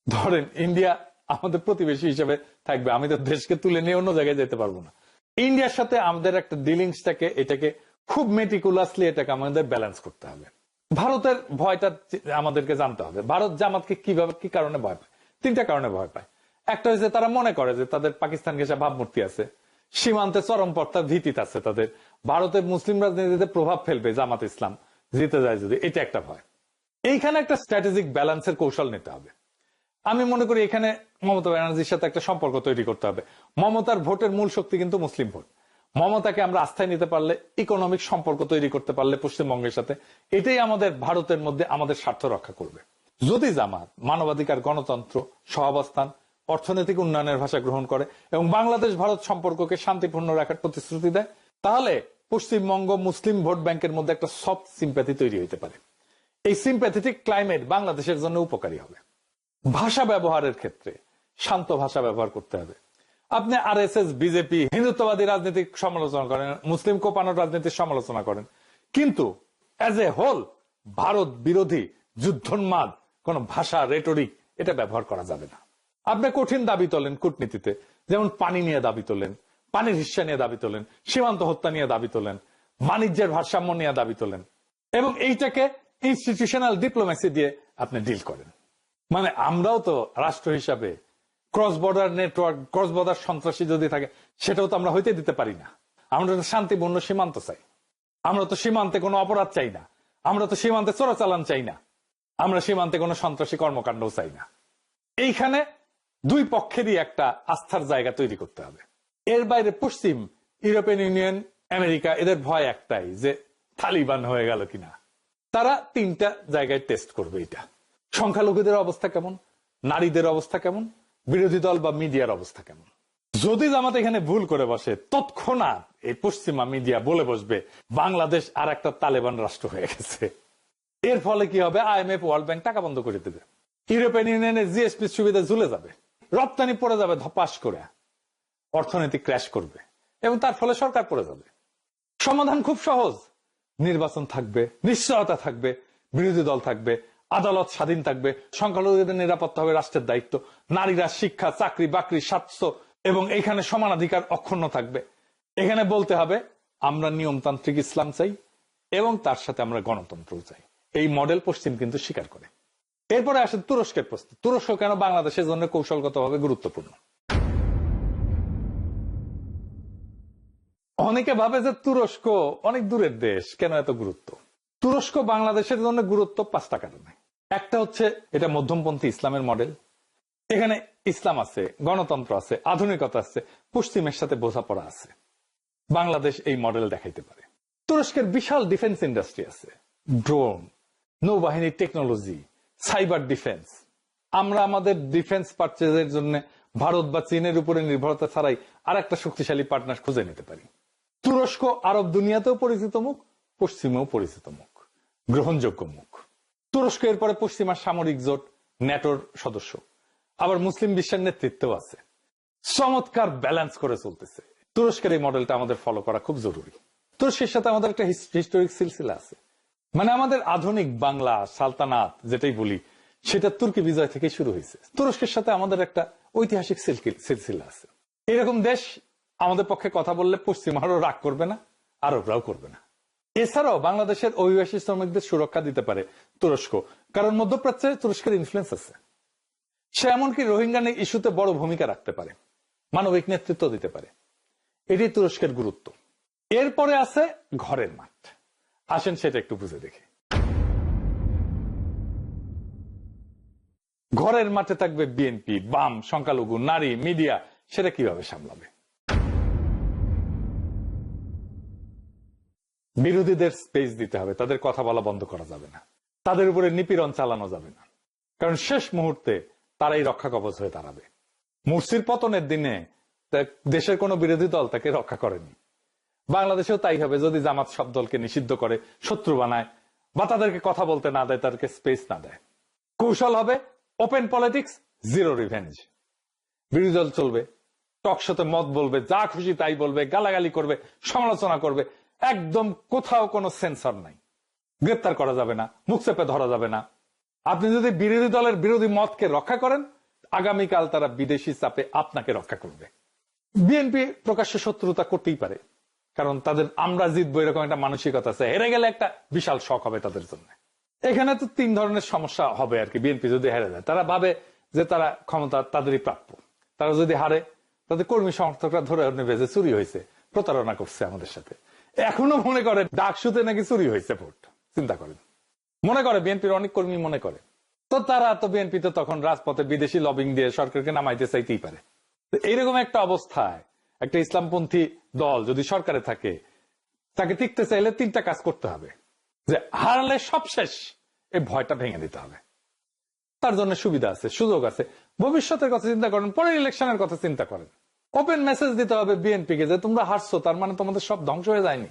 ধরেন ইন্ডিয়া আমাদের প্রতিবেশী হিসেবে থাকবে, আমি তো দেশকে তুলে নিয়ে অন্য জায়গায় যেতে পারবো না। ইন্ডিয়ার সাথে আমাদের একটা ডিলিংসটাকে, এটাকে খুব মেটিকুলাসলি এটাকে আমাদের ব্যালেন্স করতে হবে। ভারতের ভয়টা আমাদেরকে জানতে হবে। ভারত জামাতকে কিভাবে, কি কারণে ভয় পায়? 3টা কারণে ভয় পায়। একটা হচ্ছে তারা মনে করে যে তাদের পাকিস্তান ঘেঁষা ভাবমূর্তি আছে, সীমান্তে চরমপন্থার ভীতিতে আছে তাদের, ভারতের মুসলিম রাজনীতিতে প্রভাব ফেলবে জামাত ইসলাম জিতে যায় যদি, এটা একটা ভয়। এইখানে একটা স্ট্র্যাটেজিক ব্যালেন্সের কৌশল নিতে হবে। আমি মনে করি এখানে মমতা ব্যানার্জির সাথে একটা সম্পর্ক তৈরি করতে হবে। মমতার ভোটের মূল শক্তি কিন্তু মুসলিম ভোট। মমতাকে আমরা আস্থায় নিতে পারলে, ইকোনমিক সম্পর্ক তৈরি করতে পারলে পশ্চিমবঙ্গের সাথে, এটাই আমাদের ভারতের মধ্যে আমাদের স্বার্থ রক্ষা করবে। যদি জামাত মানবাধিকার, গণতন্ত্র, সহাবস্থান, অর্থনৈতিক উন্নয়নের ভাষা গ্রহণ করে এবং বাংলাদেশ ভারত সম্পর্ককে শান্তিপূর্ণ রাখার প্রতিশ্রুতি দেয়, তাহলে পশ্চিমবঙ্গ মুসলিম ভোট ব্যাংকের মধ্যে একটা সফট সিম্প্যাথি তৈরি হতে পারে। এই সিম্প্যাথেটিক ক্লাইমেট বাংলাদেশের জন্য উপকারী হবে। ভাষা ব্যবহারের ক্ষেত্রে শান্ত ভাষা ব্যবহার করতে হবে। আপনি আরএসএস, বিজেপি, হিন্দুত্ববাদী রাজনীতির সমালোচনা করেন, মুসলিম কোপানোর রাজনীতির সমালোচনা করেন, কিন্তু অ্যাজ এ হোল ভারত বিরোধী, যুদ্ধোন্মাদ কোন ভাষা, রেটরিক এটা ব্যবহার করা যাবে না। আপনি কঠিন দাবি তোলেন কূটনীতিতে, যেমন পানি নিয়ে দাবি তোলেন, পানির হিস্সা নিয়ে দাবি তোলেন, সীমান্ত হত্যা নিয়ে দাবি তোলেন, বাণিজ্যের ভারসাম্য নিয়ে দাবি তোলেন এবং এইটাকে ইনস্টিটিউশনাল ডিপ্লোমেসি দিয়ে আপনি ডিল করেন। মানে আমরাও তো রাষ্ট্র হিসাবে cross border network, cross border সন্ত্রাসী যদি থাকে সেটাও তো আমরা হইতে দিতে পারি না। আমরা তো শান্তিপূর্ণ সীমান্ত চাই, আমরা তো সীমান্তে কোনো অপরাধ চাই না, আমরা তো সীমান্তে চোরাচালান চাই না, আমরা সীমান্তে কোনো সন্ত্রাসী কর্মকাণ্ডও চাই না। এইখানে 2 পক্ষেরই একটা আস্থার জায়গা তৈরি করতে হবে। এর বাইরে পশ্চিম, ইউরোপিয়ান ইউনিয়ন, আমেরিকা, এদের ভয় একটাই যে তালিবান হয়ে গেল কিনা। তারা 3টা জায়গায় টেস্ট করবে এটা। সংখ্যালঘুদের অবস্থা কেমন, নারীদের অবস্থা কেমন, বিরোধী দল বা মিডিয়ার অবস্থা কেমন। যদি জামাত এখানে ভুল করে বসে, তৎক্ষণাৎ এই পশ্চিমা মিডিয়া বলে বসবে বাংলাদেশ আর একটা তালেবান রাষ্ট্র হয়ে গেছে। এর ফলে কি হবে, IMF ওয়ার্ল্ড ব্যাংক টাকা বন্ধ করে দেবে, ইউরোপিয়ান ইউনিয়নের জিএসপি সুবিধা ঝুলে যাবে, রপ্তানি পড়ে যাবে ধপাস করে, অর্থনীতি ক্র্যাশ করবে এবং তার ফলে সরকার পড়ে যাবে। সমাধান খুব সহজ, নির্বাচন থাকবে, নিশ্চয়তা থাকবে, বিরোধী দল থাকবে, আদালত স্বাধীন থাকবে, সংখ্যালঘুদের নিরাপত্তা হবে রাষ্ট্রের দায়িত্ব, নারীরা শিক্ষা, চাকরি বাকরি, স্বাস্থ্য এবং এখানে সমানাধিকার অক্ষুণ্ণ থাকবে। এখানে বলতে হবে আমরা নিয়মতান্ত্রিক ইসলাম চাই এবং তার সাথে আমরা গণতন্ত্রও চাই। এই মডেল পশ্চিম কিন্তু স্বীকার করে। এরপরে আসে তুরস্কের প্রশ্ন। তুরস্ক কেন বাংলাদেশের জন্য কৌশলগতভাবে গুরুত্বপূর্ণ? অনেকে ভাবে যে তুরস্ক অনেক দূরের দেশ, কেন এত গুরুত্ব? তুরস্ক বাংলাদেশের জন্য গুরুত্ব 5টা কারণে। একটা হচ্ছে এটা মধ্যমপন্থী ইসলামের মডেল, এখানে ইসলাম আছে, গণতন্ত্র আছে, আধুনিকতা আছে, পশ্চিমের সাথে বোঝাপড়া আছে। বাংলাদেশ এই মডেল দেখাইতে পারে। তুরস্কের বিশাল ডিফেন্স ইন্ডাস্ট্রি আছে, ড্রোন, নৌবাহিনীর টেকনোলজি, সাইবার ডিফেন্স। আমরা আমাদের ডিফেন্স পারচেজের জন্য ভারত বা চীনের উপরে নির্ভরতা ছাড়াই আর একটা শক্তিশালী পার্টনার খুঁজে নিতে পারি। তুরস্ক আরব দুনিয়াতেও পরিচিত মুখ, পশ্চিমেও পরিচিত মুখ, গ্রহণযোগ্য মুখ। তুরস্ক এরপরে পশ্চিমা সামরিক জোট ন্যাটোর সদস্য, আবার মুসলিম বিশ্বের নেতৃত্বও আছে। চমৎকার ব্যালেন্স করে চলতেছে। তুরস্কের এই মডেলটা আমাদের ফলো করা খুব জরুরি। তুরস্কের সাথে আমাদের একটা হিস্টোরিক সিলসিলা আছে, মানে আমাদের আধুনিক বাংলা সালতানাত যেটাই বলি সেটা তুর্কি বিজয় থেকে শুরু হয়েছে। তুরস্কের সাথে আমাদের একটা ঐতিহাসিক সিলসিলা আছে। এরকম দেশ আমাদের পক্ষে কথা বললে পশ্চিমারও রাগ করবে না, আরবরাও করবে না। এছাড়াও বাংলাদেশের অভিবাসী শ্রমিকদের সুরক্ষা দিতে পারে তুরস্ক, কারণ মধ্যপ্রাচ্যে তুরস্কের ইনফ্লুয়েন্স আছে। সে এমনকি রোহিঙ্গা ইস্যুতে বড় ভূমিকা রাখতে পারে, মানবিক নেতৃত্ব দিতে পারে। এটি তুরস্কের গুরুত্ব। এরপরে আছে ঘরের মাঠ। আসেন সেটা একটু বুঝে দেখি। ঘরের মাঠে থাকবে বিএনপি, বাম, সংখ্যালঘু, নারী, মিডিয়া। সেটা কিভাবে সামলাবে? বিরোধীদের স্পেস দিতে হবে, তাদের কথা বলা বন্ধ করা যাবে না, তাদের উপরে নিপীড়ন চালানো যাবে না, কারণ শেষ মুহূর্তে তারাই রক্ষা কবচ হয়ে দাঁড়াবে। মুরসির পতনের দিনে দেশের কোন বিরোধী দল তাকে রক্ষা করেনি। বাংলাদেশেও তাই হবে যদি জামাত সব দলকে নিষিদ্ধ করে, শত্রু বানায়, বা তাদেরকে কথা বলতে না দেয়, তাদেরকে স্পেস না দেয়। কৌশল হবে ওপেন পলিটিক্স, জিরো রিভেঞ্জ। বিরোধী দল চলবে, টক শোতে মত বলবে, যা খুশি তাই বলবে, গালাগালি করবে, সমালোচনা করবে, একদম কোথাও কোনো সেন্সর নাই। গ্রেপ্তার করা যাবে না, মুখ চেপে ধরা যাবে না। আপনি যদি বিরোধী দলের বিরোধী মতকে রক্ষা করেন, আগামীকাল তারা বিদেশি চাপে আপনাকে রক্ষা করবে। বিএনপি প্রকাশ্যে শত্রুতা করতেই পারে, কারণ তাদের আমরা জিতবো এরকম একটা মানসিকতা আছে। হেরে গেলে একটা বিশাল শক হবে তাদের জন্য। এখানে তো 3 ধরনের সমস্যা হবে আর কি। বিএনপি যদি হেরে যায়, তারা ভাবে যে তারা ক্ষমতা তাদেরই প্রাপ্য। তারা যদি হারে, তাদের কর্মী সমর্থকরা ধরে নেবে যে চুরি হয়েছে, প্রতারণা করছে আমাদের সাথে। এখনো মনে করে ডাকসুতে নাকি চুরি হয়েছে ভোট। চিন্তা করেন, মনে করে বিএনপির অনেক কর্মী মনে করে। তো তারা তো বিএনপি তো তখন রাজপথে বিদেশি লবিং দিয়ে সরকারকে নামাইতে চাইতেই পারে। এইরকম একটা অবস্থায় একটা ইসলামপন্থী দল যদি সরকারে থাকে, তাকে টিকতে চাইলে 3টা কাজ করতে হবে। যে হারলে সব শেষ, এই ভয়টা ভেঙে দিতে হবে। তার জন্য সুবিধা আছে, সুযোগ আছে। ভবিষ্যতের কথা চিন্তা করেন, পরের ইলেকশনের কথা চিন্তা করেন। ওপেন মেসেজ দিতে হবে বিএনপিকে যে তোমরা হারছো, তার মানে তোমাদের সব ধ্বংস হয়ে যায়নি।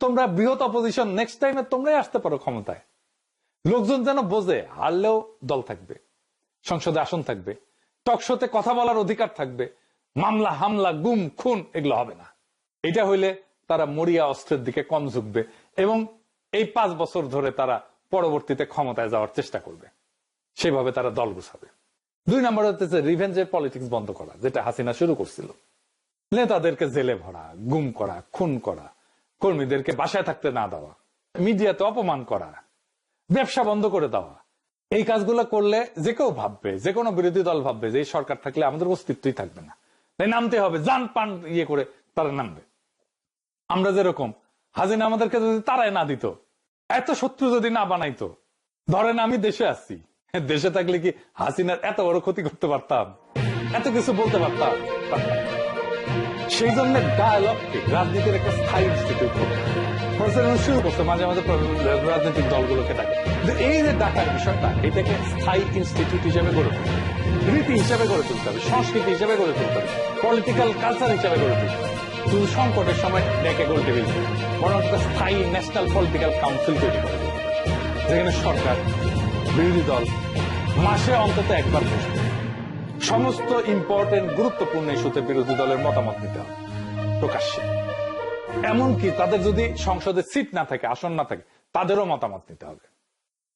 তোমরা বৃহৎ অপোজিশন, নেক্সট টাইমে তোমরাই আসতে পারো ক্ষমতায়। লোকজন যেন বোঝে হারলেও দল থাকবে, সংসদে আসন থাকবে, টকশোতে কথা বলার অধিকার থাকবে, মামলা হামলা গুম খুন এগুলো হবে না। এটা হইলে তারা মরিয়া অস্ত্রের দিকে কম ঝুঁকবে এবং এই 5 বছর ধরে তারা পরবর্তীতে ক্ষমতায় যাওয়ার চেষ্টা করবে। সেভাবে তারা দল গুছাবে। 2 নম্বর হচ্ছে রিভেঞ্জের পলিটিক্স বন্ধ করা, যেটা হাসিনা শুরু করছিল। নেতাদেরকে জেলে ভরা, গুম করা, খুন করা, কর্মীদেরকে বাসায় থাকতে না দেওয়া, মিডিয়াতে অপমান করা, ব্যবসা বন্ধ করে দেওয়া। এই কাজগুলো করলে যে কেউ ভাববে, যে কোনো বিরোধী দল ভাববে যে এই সরকার থাকলে আমাদের অস্তিত্বই থাকবে না, তাই নামতে হবে, জান পান ইয়ে করে তারা নামবে। আমরা যেরকম হাসিনা আমাদেরকে যদি তারাই না দিত, এত শত্রু যদি না বানাইতো, ধরেন আমি দেশে আছি, দেশে থাকলে কি হাসিনার এত বড় ক্ষতি করতে পারতাম, এত কিছু বলতে পারতাম? সেই জন্য ডায়ালগকে রাজনীতির একটা স্থায়ী ইনস্টিটিউট শুরু করছে, মাঝে মাঝে রাজনৈতিক দলগুলোকে ডাকে। এই যে ডাকার বিষয়টা, এটাকে স্থায়ী ইনস্টিটিউট হিসেবে গড়ে তোলে। রীতি হিসাবে গড়ে তুলতে হবে, সংস্কৃতি হিসাবে গড়ে তুলতে হবে, পলিটিক্যাল কালচার হিসাবে গড়ে তুলতে হবে। শুধু সংকটের সময় ডেকে গোল টেবিল বরং একটা স্থায়ী ন্যাশনাল পলিটিক্যাল কাউন্সিল তৈরি করে, যেখানে সরকার বিরোধী দল মাসে অন্তত একবার বসবে। সমস্ত ইম্পর্টেন্ট গুরুত্বপূর্ণ ইস্যুতে বিরোধী দলের মতামত নিতে হবে প্রকাশ্যে। এমনকি তাদের যদি সংসদে সিট না থাকে, আসন না থাকে, তাদেরও মতামত নিতে হবে।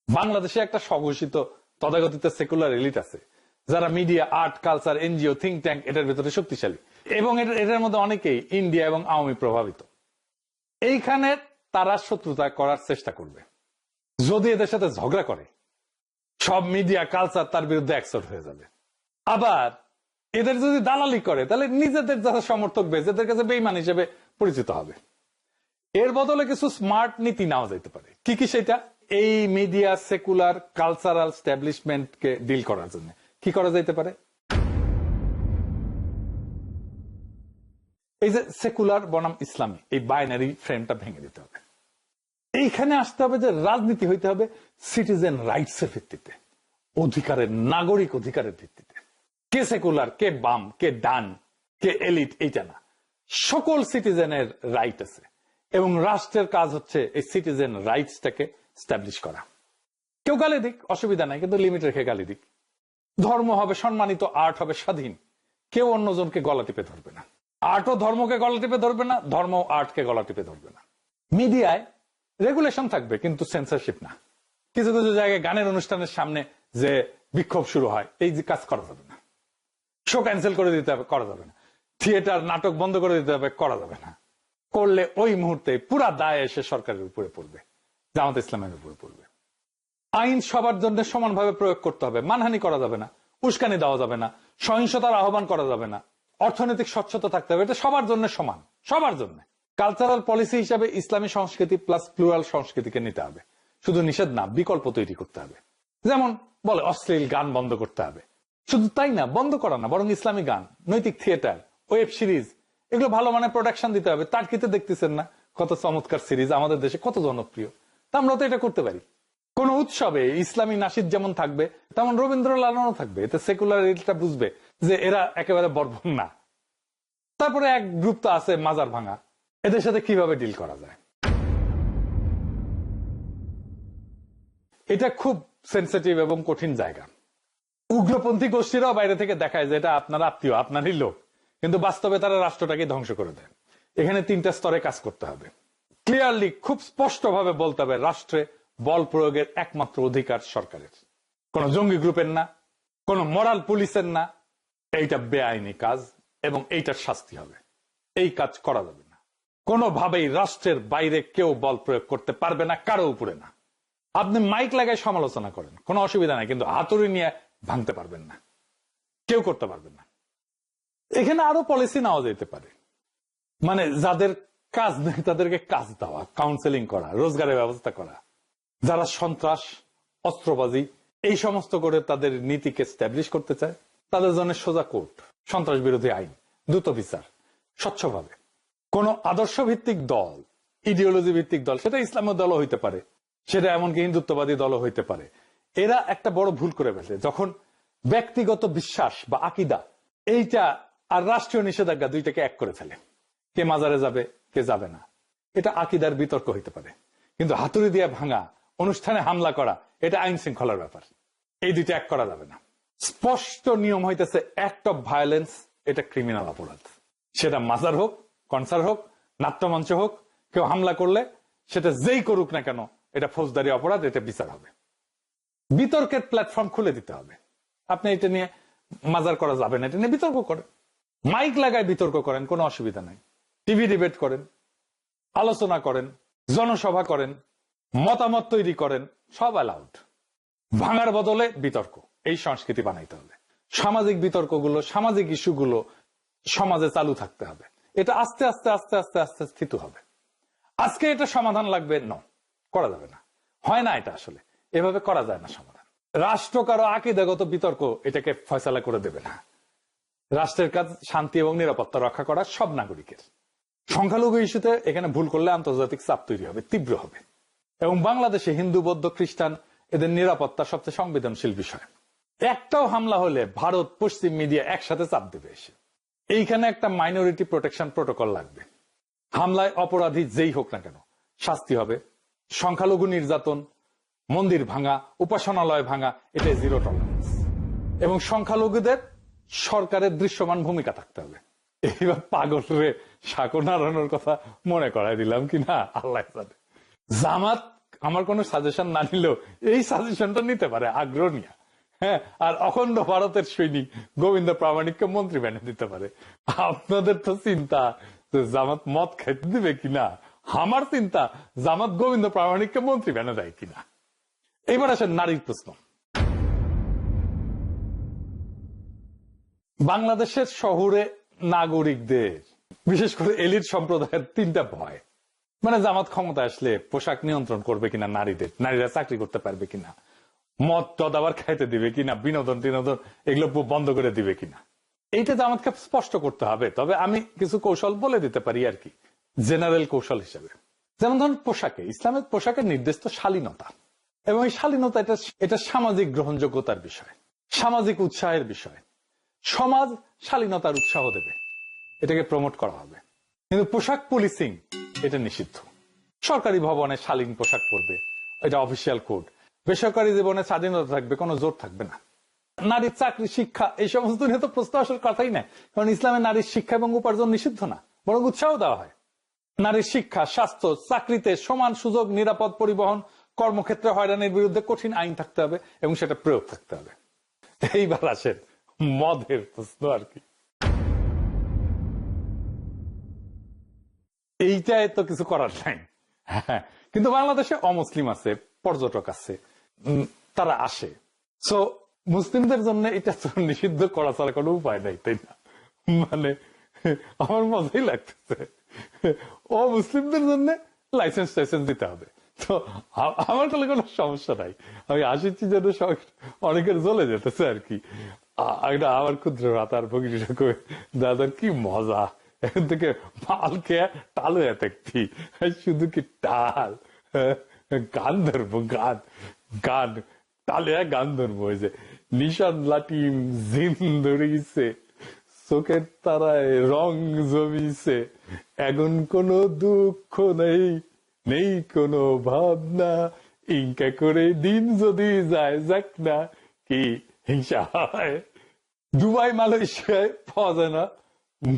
বাংলাদেশে একটা স্বঘোষিত তথাকথিত সেকুলার এলিট আছে, যারা media, art, culture, NGO, think tank এটার ভিতরে শক্তিশালী, এবং এটার মধ্যে অনেকেই ইন্ডিয়া এবং আওয়ামী প্রভাবিত। এইখানে তারা শত্রুতা করার চেষ্টা করবে। যদি এদের সাথে ঝগড়া করে, সব মিডিয়া, কালচার তার বিরুদ্ধে অ্যাকসেপ্ট হয়ে যাবে। আবার এদের যদি দালালি করে, তাহলে নিজেদের যারা সমর্থক বেশ এদের কাছে বেঈমান হিসেবে পরিচিত হবে। এর বদলে কিছু স্মার্ট নীতি নেওয়া যেতে পারে। কি কি সেটা? এই মিডিয়া, সেকুলার, কালচারাল স্ট্যাবলিশমেন্টকে ডিল করার জন্য কি করা যেতে পারে? এই যে সেকুলার বনাম ইসলামী, এই বাইনারি ফ্রেমটা ভেঙে দিতে হবে। এইখানে আসতে হবে যে রাজনীতি হইতে হবে সিটিজেন রাইটস এর ভিত্তিতে, অধিকারের, নাগরিক অধিকারের ভিত্তিতে। কে সেকুলার, কে বাম, কে ডান, কে এলিট, এইটা না। সকল সিটিজেনের রাইট আছে, এবং রাষ্ট্রের কাজ হচ্ছে এই সিটিজেন রাইটসটাকে স্ট্যাবলিশ করা। কেউ গালি দিক, অসুবিধা নাই, কিন্তু লিমিট রেখে গালি দিক। ধর্ম হবে সম্মানিত, আর্ট হবে স্বাধীন, কেউ অন্যজনকে গলা টিপে ধরবে না। আর্টও ধর্মকে গলা টিপে ধরবে না, ধর্ম আর্টকে গলা টিপে ধরবে না। মিডিয়ায় রেগুলেশন থাকবে, কিন্তু সেন্সরশিপ না। কিছু কিছু জায়গায় গানের অনুষ্ঠানের সামনে যে বিক্ষোভ শুরু হয়, এই যে কাজ করা যাবে না। শো ক্যান্সেল করে দিতে হবে, করা যাবে না। থিয়েটার, নাটক বন্ধ করে দিতে হবে, করা যাবে না। করলে ওই মুহূর্তে পুরা দায় এসে সরকারের উপরে পড়বে, জামাত ইসলামের উপরে পড়বে। আইন সবার জন্য সমানভাবে প্রয়োগ করতে হবে, মানহানি করা যাবে না, উস্কানি দেওয়া যাবে না, সহিংসতার আহ্বান করা যাবে না, অর্থনৈতিক স্বচ্ছতা থাকতে হবে। এটা সবার জন্য সমান, সবার জন্য। কালচারাল পলিসি হিসাবে ইসলামী সংস্কৃতি প্লাস প্লুরাল সংস্কৃতিকে নিতে হবে, শুধু নিষেধ না, বিকল্প তৈরি করতে হবে। যেমন বলে অশ্লীল গান বন্ধ করতে হবে, শুধু তাই না, বন্ধ করা না, বরং ইসলামী গান, নৈতিক থিয়েটার, ওয়েব সিরিজ, এগুলো ভালো মানের প্রোডাকশন দিতে হবে। টার্কিতে দেখতেছেন না কত চমৎকার সিরিজ, আমাদের দেশে কত জনপ্রিয়, তা আমরা তো এটা করতে পারি। কোন উৎসবে ইসলামী নাশিদ যেমন থাকবে, তেমন রবীন্দ্র লালনও থাকবে। এতে সেকুলার এটা বুঝবে যে এরা একেবারে বর্বর না। তারপরে এক গ্রুপ তো আছে মাজার ভাঙা, এদের সাথে কিভাবে ডিল করা যায়, এটা খুব সেন্সিটিভ এবং কঠিন জায়গা। উগ্রপন্থী গোষ্ঠীরাও বাইরে থেকে দেখায় যে এটা আপনার আত্মীয়, আপনারই লোক, কিন্তু বাস্তবে তারা রাষ্ট্রটাকে ধ্বংস করে দেয়। এখানে তিনটা স্তরে কাজ করতে হবে। ক্লিয়ারলি, খুব স্পষ্টভাবে বলতে হবে, রাষ্ট্রে বল প্রয়োগের একমাত্র অধিকার সরকারের, কোন জঙ্গি গ্রুপের না, কোন মরাল পুলিশের না। এইটা বেআইনি কাজ এবং এইটার শাস্তি হবে। এই কাজ করা যাবে না। কোনোভাবেই রাষ্ট্রের বাইরে কেউ বল প্রয়োগ করতে পারবে না, কারো উপরে না। আপনি মাইক লাগায় সমালোচনা করেন, কোনো অসুবিধা নাই, কিন্তু হাতুড়ি নিয়ে ভাঙতে পারবেন না, কেউ করতে পারবেন না। এখানে আরো পলিসি নেওয়া যেতে পারে, মানে যাদের কাজ নেই তাদেরকে কাজ দেওয়া, কাউন্সেলিং করা, রোজগারের ব্যবস্থা করা। যারা সন্ত্রাস, অস্ত্রবাজি এই সমস্ত করে তাদের নীতিকে স্ট্যাবলিশ করতে চায়, তাদের জন্য সোজা কোর্ট, সন্ত্রাস বিরোধী আইন, দ্রুত বিচার, স্বচ্ছভাবে। কোন আদর্শ ভিত্তিক দল, ইডিওলজি ভিত্তিক দল, সেটা ইসলামের দলও হইতে পারে, সেটা এমনকি হিন্দুত্ববাদী দলও হইতে পারে, এরা একটা বড় ভুল করে ফেলে যখন ব্যক্তিগত বিশ্বাস বা আকিদা এইটা আর রাষ্ট্রীয় নিষেধাজ্ঞা দুইটাকে এক করে ফেলে। কে মাজারে যাবে, কে যাবে না, এটা আকিদার বিতর্ক হইতে পারে, কিন্তু হাতুড়ি দিয়ে ভাঙা, অনুষ্ঠানে হামলা করা, এটা আইন শৃঙ্খলার ব্যাপার। এই দুইটা এক করা যাবে না। স্পষ্ট নিয়ম হইতেছে অ্যাক্ট অফ ভায়োলেন্স, এটা ক্রিমিনাল অপরাধ। সেটা মাজার হোক, কনসার্ট হোক, নাট্যমঞ্চ হোক, কেউ হামলা করলে সেটা যেই করুক না কেন, এটা ফৌজদারি অপরাধ, এটা বিচার হবে। বিতর্কের প্ল্যাটফর্ম খুলে দিতে হবে। আপনি এটা নিয়ে মাজার করা যাবে না, এটা নিয়ে বিতর্ক করেন, মাইক লাগায় বিতর্ক করেন, কোনো অসুবিধা নাই। টিভি ডিবেট করেন, আলোচনা করেন, জনসভা করেন, মতামত তৈরি করেন, সব অ্যালাউড। ভাঙার বদলে বিতর্ক, এই সংস্কৃতি বানাইতে হবে। সামাজিক বিতর্কগুলো, সামাজিক ইস্যুগুলো সমাজে চালু থাকতে হবে। এটা আস্তে আস্তে আস্তে আস্তে আস্তে স্থিত হবে। আজকে এটা সমাধান লাগবে, করা যাবে না, হয় না, এটা আসলে এভাবে করা যায় না সমাধান। রাষ্ট্র কারো আকিদাগত বিতর্ক এটাকে ফয়সালা করে দেবে না। রাষ্ট্রের কাজ শান্তি এবং নিরাপত্তা রক্ষা করা সব নাগরিকের। সংখ্যালঘু ইস্যুতে এখানে ভুল করলে আন্তর্জাতিক চাপ তৈরি হবে, তীব্র হবে। এবং বাংলাদেশে হিন্দু, বৌদ্ধ, খ্রিস্টান, এদের নিরাপত্তা সবচেয়ে সংবেদনশীল বিষয়। একটাও হামলা হলে ভারত পশ্চিম মিডিয়া একসাথে চাপ দেবে এসে। এইখানে একটা মাইনরিটি প্রোটেকশন প্রোটোকল লাগবে। হামলায় অপরাধী যেই হোক না কেন শাস্তি হবে। সংখ্যালঘু নির্যাতন, মন্দির ভাঙা, উপাসনালয় ভাঙা, এটা জিরো টলারেন্স। এবং সংখ্যালঘুদের সরকারের দৃশ্যমান ভূমিকা থাকতে হবে। এইবার পাগলরে সাঁকো নাড়ানোর কথা মনে করাই দিলাম কিনা আল্লাহ জানে। জামাত আমার কোন সাজেশন না নিলেও এই সাজেশনটা নিতে পারে আগ্রহ নিয়ে। হ্যাঁ, আর অখণ্ড ভারতের সৈনিক গোবিন্দ প্রামাণিককে মন্ত্রী বানিয়ে দিতে পারে। আপনাদের তো চিন্তা যে জামাত মদ খাইতে দিবে কিনা, আমার চিন্তা জামাত গোবিন্দ প্রামাণিককে মন্ত্রী বানিয়ে দেয় কিনা। এইবার আসেন নারীর প্রশ্ন। বাংলাদেশের শহুরে নাগরিকদের, বিশেষ করে এলিট সম্প্রদায়ের তিনটা ভয়। মানে জামাত ক্ষমতা আসলে পোশাক নিয়ন্ত্রণ করবে কিনা নারীদের, নারীরা চাকরি করতে পারবে কিনা, মদ টদ আবার খাইতে দিবে কিনা, বিনোদন টিনোদন এগুলো বন্ধ করে দিবে কিনা। এইটা জামাতকে স্পষ্ট করতে হবে। তবে আমি কিছু কৌশল বলে দিতে পারি আর কি, জেনারেল কৌশল হিসেবে। যেমন ধরুন পোশাকে, ইসলামের পোশাকের নির্দেশ তো শালীনতা, এবং এই শালীনতা এটা সামাজিক গ্রহণযোগ্যতার বিষয়, সামাজিক উৎসাহের বিষয়। সমাজ শালীনতার উৎসাহ দেবে, এটাকে প্রমোট করা হবে। কিন্তু পোশাক পুলিশিং এটা নিষিদ্ধ। সরকারি ভবনে শালীন পোশাক পরবে, এটা অফিসিয়াল কোড। বেসরকারি জীবনে স্বাধীনতা থাকবে, কোনো জোর থাকবে না। নারীর চাকরি, শিক্ষা এই সমস্ত নিয়ে তো প্রশ্ন আসার কথাই নাই, কারণ ইসলামে নারীর শিক্ষা এবং উপার্জন নিষিদ্ধ না, বরং উৎসাহ দেওয়া হয়। নারীর শিক্ষা, স্বাস্থ্য, চাকরিতে সমান সুযোগ, নিরাপদ পরিবহন, কর্মক্ষেত্রে হয়রানির বিরুদ্ধে কঠিন আইন থাকতে হবে এবং সেটা প্রয়োগ থাকতে হবে। এইবার আসেন মদের প্রশ্ন আর কি। এইটাই তো কিছু করার নাই। হ্যাঁ, কিন্তু বাংলাদেশে অমুসলিম আছে, পর্যটক আছে, তারা আসে। সো মুসলিমদের জন্য এটা তো নিষিদ্ধ করা ছাড়া কোনো উপায় নাই, তাই না? মানে আমার মজাই লাগতেছে, অমুসলিমদের জন্য লাইসেন্স টাইসেন্স দিতে হবে। তো আমার কোনো সমস্যা নাই, আমি আসিছি যেন অনেকের জ্বলে যেতেছে আর কি। আমার ক্ষুদ্র রাতার ভগিনী কই দাদার কি মজা, এখন থেকে মাল খেয়ে টাল হয়ে থাকতি, শুধু কি টাল, গান ধরবো, গান গান টালে গান ধরবো। ওই যে নিশান লাটিম জিন ধরিছে, চোখের তারায় রং জমিছে, এখন কোনো দুঃখ নেই, নেই কোনো ভাবনা, ইনকা করে দিন যদি যায় যাক না, কি হিংসা হয়। দুবাই মালয়েশিয়ায় পাওয়া যায় না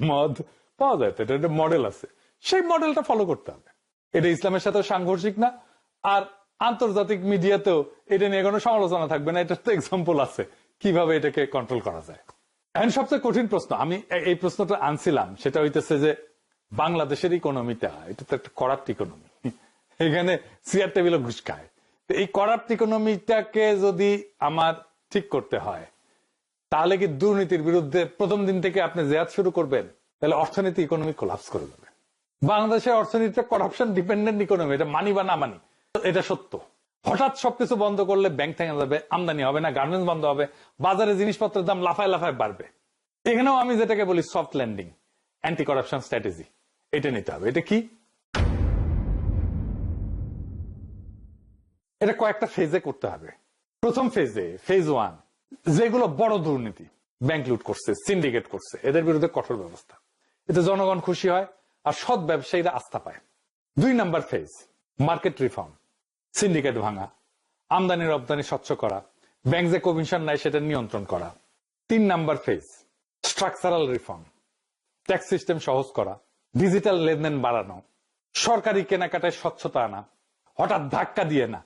মদ, পাওয়া যায় তো, এটা একটা মডেল আছে, সেই মডেলটা ফলো করতে হবে। এটা ইসলামের সাথে সাংঘর্ষিক না, আর আন্তর্জাতিক মিডিয়াতেও এটা নিয়ে কোনো সমালোচনা থাকবে না। এটার তো এক্সাম্পল আছে কিভাবে এটাকে কন্ট্রোল করা যায়। এখন সবচেয়ে কঠিন প্রশ্ন, আমি এই প্রশ্নটা আনছিলাম, সেটা হইতেছে যে বাংলাদেশের ইকোনমিটা, এটা তো একটা করাপ্ট ইকোনমি, এখানে চেয়ার টেবিলে ঘুষ খায়। এই করাপ্ট ইকোনমিটাকে যদি আমার ঠিক করতে হয়, তাহলে কি দুর্নীতির বিরুদ্ধে প্রথম দিন থেকে আপনি জেহাদ শুরু করবেন? তাহলে অর্থনীতি, ইকোনমি কোলাপস করে যাবে। বাংলাদেশের অর্থনীতিটা করাপশন ডিপেন্ডেন্ট ইকোনমি, এটা মানি বা না মানি, এটা সত্য। হঠাৎ সবকিছু বন্ধ করলে ব্যাংক থেকে যাবে, আমদানি হবে না, গার্মেন্টস বন্ধ হবে, বাজারে জিনিসপত্রের দাম লাফায় লাফায় বাড়বে। এখানেও আমি যেটাকে বলি soft landing, anti corruption strategy, এটা নিতে হবে। এটা কি? এটা কয়েকটা ফেজে করতে হবে। প্রথম ফেজে, ফেজ 1, যেগুলো বড় দুর্নীতি, ব্যাংক লুট করছে, সিন্ডিকেট করছে, এদের বিরুদ্ধে কঠোর ব্যবস্থা, এতে জনগণ খুশি হয় আর সৎ ব্যবসায়ীরা আস্থা পায়। 2 number phase, market reform, syndicate ভাঙা, আমদানি রপ্তানি স্বচ্ছ করা, ব্যাংক যে কমিশন নেয় সেটা নিয়ন্ত্রণ করা। 3 number phase, structural reform, tax system সহজ করা, ডিজিটাল লেনদেন বাড়ানো, সরকারি কেনাকাটায় স্বচ্ছতা আনা, হঠাৎ ধাক্কা দিয়ে না,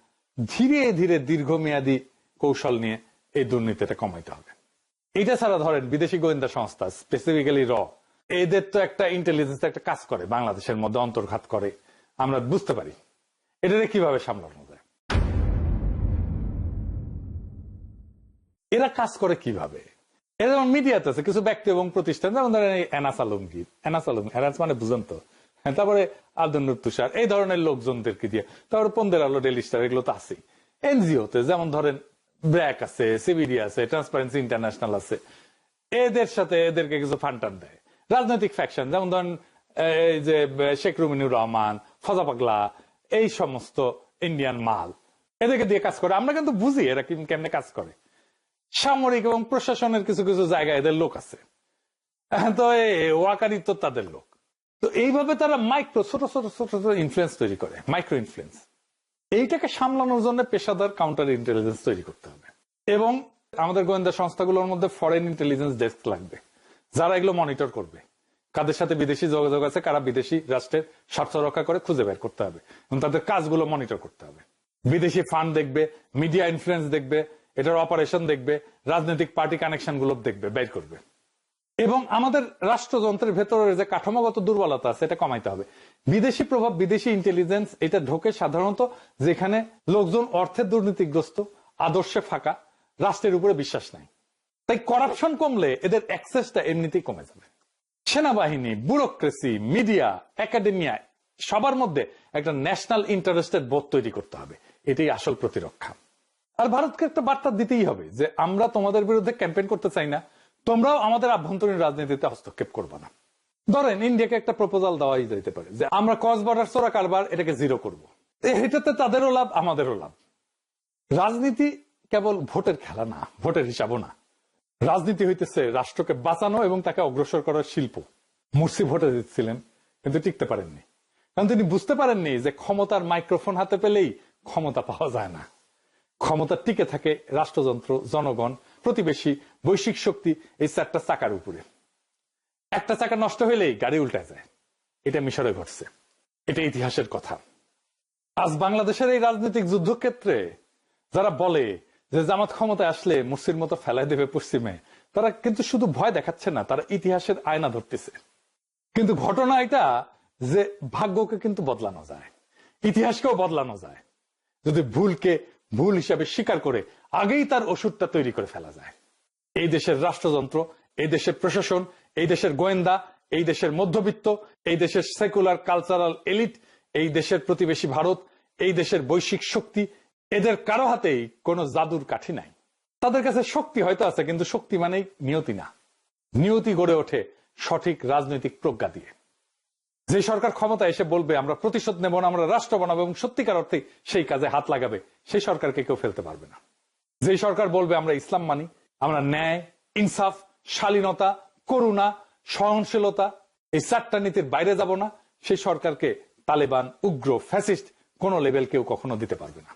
ধীরে ধীরে দীর্ঘমেয়াদী কৌশল নিয়ে এই দুর্নীতিটা কমাইতে হবে। এটা ছাড়া ধরেন বিদেশি গোয়েন্দা সংস্থা, স্পেসিফিক্যালি এদের তো একটা ইন্টেলিজেন্স একটা কাজ করে, বাংলাদেশের মধ্যে অন্তর্ঘাত করে, আমরা বুঝতে পারি। এটাকে কিভাবে সামলানো যায়, এরা কাজ করে কিভাবে। এরা যেমন মিডিয়াতে আছে কিছু ব্যক্তি এবং প্রতিষ্ঠান, যেমন ধরেন এই এনাস আলমগীর, এনাস মানে বুঝেন তো, তারপরে আব্দুল তুষার, এই ধরনের লোকজনদেরকে দিয়ে, তারপরে পন্দের আলো, ডেইলি স্টার, এগুলো তো আছে। এনজিওতে যেমন ধরেন ব্র্যাক আছে, সিবিডি আছে, ট্রান্সপারেন্সি ইন্টারন্যাশনাল আছে, এদের সাথে এদেরকে কিছু ফান্ড দেয়। রাজনৈতিক ফ্যাকশন, যেমন ধরেন এই যে শেখ রুমিনুর রহমান, ফজা পাগলা, এই সমস্ত ইন্ডিয়ান মাল, এদেরকে দিয়ে কাজ করে। আমরা কিন্তু বুঝি এরা কেমনে কাজ করে। সামরিক এবং প্রশাসনের কিছু কিছু জায়গায় এদের লোক আছে, তো ওয়াকারি তো তাদের লোক। তো এইভাবে তারা মাইক্রো ছোট ছোট ছোট ছোট ইনফ্লুয়েন্স তৈরি করে, মাইক্রো ইনফ্লুয়েন্স। এইটাকে সামলানোর জন্য পেশাদার কাউন্টার ইন্টেলিজেন্স তৈরি করতে হবে, এবং আমাদের গোয়েন্দা সংস্থাগুলোর মধ্যে ফরেন ইন্টেলিজেন্স ডেস্ক লাগবে, যারা এগুলো মনিটর করবে। কাদের সাথে বিদেশি যোগাযোগ আছে, কারা বিদেশি রাষ্ট্রের স্বার্থ রক্ষা করে খুঁজে বের করতে হবে এবং তাদের কাজগুলো মনিটর করতে হবে। বিদেশি ফান্ড দেখবে, মিডিয়া ইনফ্লুয়েন্স দেখবে, এটার অপারেশন দেখবে, রাজনৈতিক পার্টি কানেকশন গুলো দেখবে, বের করবে। এবং আমাদের রাষ্ট্রযন্ত্রের ভেতরের যে কাঠামোগত দুর্বলতা আছে এটা কমাইতে হবে। বিদেশি প্রভাব, বিদেশি ইন্টেলিজেন্স এটা ঢোকে সাধারণত যেখানে লোকজন অর্থের দুর্নীতিগ্রস্ত, আদর্শে ফাঁকা, রাষ্ট্রের উপরে বিশ্বাস নাই। তাই করাপশন কমলে এদের অ্যাক্সেসটা এমনিতেই কমে যাবে। সেনাবাহিনী, ব্যুরোক্রেসি, মিডিয়া, একাডেমিয়া সবার মধ্যে একটা ন্যাশনাল ইন্টারেস্টেড বোধ তৈরি করতে হবে। এটাই আসল প্রতিরক্ষা। আর ভারতকে একটা বার্তা দিতেই হবে যে আমরা তোমাদের বিরুদ্ধে ক্যাম্পেইন করতে চাই না, তোমরাও আমাদের আভ্যন্তরীণ রাজনীতিতে হস্তক্ষেপ করবে না। ধরেন ইন্ডিয়াকে একটা প্রপোজাল দেওয়াই যেতে পারে যে আমরা ক্রস বর্ডার চোরা কারবার এটাকে জিরো করবো। এটাতে তাদেরও লাভ, আমাদেরও লাভ। রাজনীতি কেবল ভোটের খেলা না, ভোটের হিসাবও না। রাজনীতি হইতেছে রাষ্ট্রকে বাঁচানো এবং তাকে অগ্রসর করার শিল্প। মুরসি ভোটে জিতছিলেন কিন্তু টিকতে পারেননি, কারণ তিনি বুঝতে পারেননি যে ক্ষমতার মাইক্রোফোন হাতে পেলেই ক্ষমতা পাওয়া যায় না। ক্ষমতা টিকে থাকে রাষ্ট্রযন্ত্র, জনগণ, প্রতিবেশী, বৈশ্বিক শক্তি, এই চারটা চাকার উপরে। একটা চাকা নষ্ট হইলেই গাড়ি উল্টে যায়। এটা মিশরে ঘটছে, এটা ইতিহাসের কথা। আজ বাংলাদেশের এই রাজনৈতিক যুদ্ধক্ষেত্রে যারা বলে যে জামাত ক্ষমতায় আসলে মুরসির মতো ফেলাই দেবে পশ্চিমে, তারা কিন্তু শুধু ভয় দেখাচ্ছে না, তারা ইতিহাসের আয়না ধরতেছে। কিন্তু ঘটনা এটা যে ভাগ্যকে কিন্তু বদলানো যায়, ইতিহাসকেও বদলানো যায় যদি ভুলকে ভুল হিসাবে স্বীকার করে আগেই তার ওষুধটা তৈরি করে ফেলা যায়। এই দেশের রাষ্ট্রযন্ত্র, এই দেশের প্রশাসন, এই দেশের গোয়েন্দা, এই দেশের মধ্যবিত্ত, এই দেশের সেকুলার কালচারাল এলিট, এই দেশের প্রতিবেশী ভারত, এই দেশের বৈশ্বিক শক্তি, এদের কারো হাতেই কোনো জাদুর কাঠি নাই। তাদের কাছে শক্তি হয়তো আছে, কিন্তু শক্তি মানেই নিয়তি না। নিয়তি গড়ে ওঠে সঠিক রাজনৈতিক প্রজ্ঞা দিয়ে। যে সরকার ক্ষমতা এসে বলবে আমরা প্রতিশোধ নেব না, আমরা রাষ্ট্র বানাবো, এবং সত্যিকার অর্থে সেই কাজে হাত লাগাবে, সেই সরকারকে কেউ ফেলতে পারবে না। যে সরকার বলবে আমরা ইসলাম মানি, আমরা ন্যায়, ইনসাফ, শালীনতা, করুণা, সহনশীলতা, এই চারটা নীতির বাইরে যাব না, সেই সরকারকে তালেবান, উগ্র, ফ্যাসিস্ট কোন লেভেল কেউ কখনো দিতে পারবে না।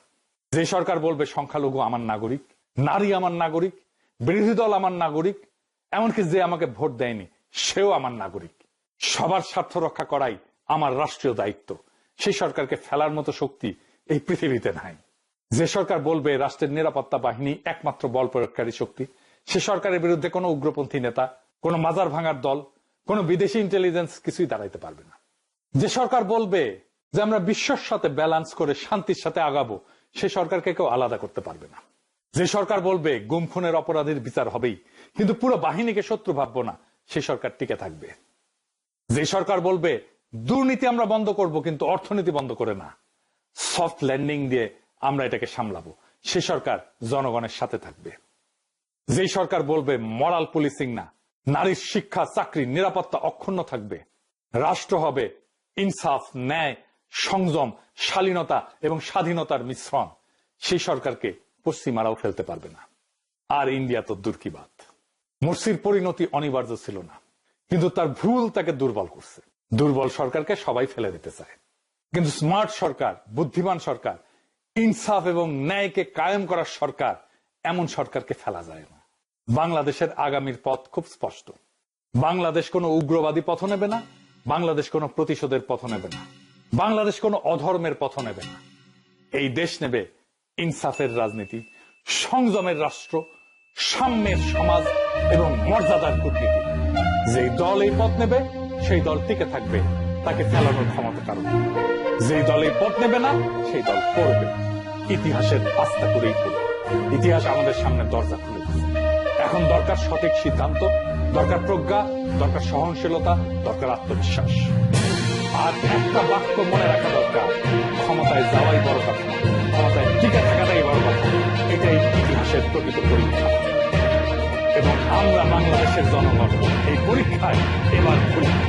যে সরকার বলবে সংখ্যালঘু আমার নাগরিক, নারী আমার নাগরিক, বিরোধী দল আমার নাগরিক, এমনকি যে আমাকে ভোট দেয়নি সেও আমার নাগরিক, সবার স্বার্থ রক্ষা করাই আমার রাষ্ট্রীয় দায়িত্ব, সেই সরকারকে ফেলার মতো শক্তি এই পৃথিবীতে নাই। যে সরকার বলবে রাষ্ট্রের নিরাপত্তা বাহিনী একমাত্র বল প্রয়োগকারী শক্তি, সে সরকারের বিরুদ্ধে কোনো উগ্রপন্থী নেতা, কোনো মাজার ভাঙার দল, কোনো বিদেশি ইন্টেলিজেন্স কিছুই দাঁড়াইতে পারবে না। যে সরকার বলবে যে আমরা বিশ্বর সাথে ব্যালেন্স করে শান্তির সাথে আগাবো, সে সরকারকে কেউ আলাদা করতে পারবে না। যে সরকার বলবে গুম খুনের অপরাধীর বিচার হবেই, কিন্তু পুরো বাহিনীকে শত্রু ভাববো না, সে সরকার টিকে থাকবে। যে সরকার বলবে দুর্নীতি আমরা বন্ধ করব কিন্তু অর্থনীতি বন্ধ করে না, সফট ল্যান্ডিং দিয়ে আমরা এটাকে সামলাবো, সে সরকার জনগণের সাথে থাকবে। যে সরকার বলবে মরাল পুলিশিং না, নারীর শিক্ষা, চাকরি, নিরাপত্তা অক্ষুণ্ণ থাকবে, রাষ্ট্র হবে ইনসাফ, ন্যায়, সংযম, শালীনতা এবং স্বাধীনতার মিশ্রণ, সেই সরকারকে পশ্চিমারাও ফেলতে পারবে না। আর ইন্ডিয়া তো দূর কি বাত। মুরসির পরিণতি অনিবার্য ছিল না, কিন্তু তার ভুল তাকে দুর্বল করছে। দুর্বল সরকারকে সবাই ফেলে দিতে চায়, কিন্তু স্মার্ট সরকার, বুদ্ধিমান সরকার, ইনসাফ এবং ন্যায়কে কায়েম করার সরকার, এমন সরকারকে ফেলা যায় না। বাংলাদেশের আগামীর পথ খুব স্পষ্ট। বাংলাদেশ কোনো উগ্রবাদী পথ নেবে না, বাংলাদেশ কোনো প্রতিশোধের পথ নেবে না, বাংলাদেশ কোনো অধর্মের পথ নেবে না। এই দেশ নেবে ইনসাফের রাজনীতি, সংযমের রাষ্ট্র, সাম্যের সমাজ এবং মর্যাদার কূটনীতি। যেই দল এই পথ নেবে সেই দল টিকে থাকবে, তাকে ফেলানোর ক্ষমতা কারণ। যেই দল এই পথ নেবে না সেই দল পড়বে, ইতিহাসের আস্থা করেই পড়বে। ইতিহাস আমাদের সামনে দরজা খুলে দিচ্ছে। এখন দরকার সঠিক সিদ্ধান্ত, দরকার প্রজ্ঞা, দরকার সহনশীলতা, দরকার আত্মবিশ্বাস। আর একটা বাক্য মনে রাখা দরকার, ক্ষমতায় যাওয়াই বড় কথা, ক্ষমতায় টিকে থাকাটাই বড় কথা। এটাই ইতিহাসের প্রকৃত পরীক্ষা, এবং আমরা বাংলাদেশের জনগণ এই পরীক্ষায় এবার পরীক্ষা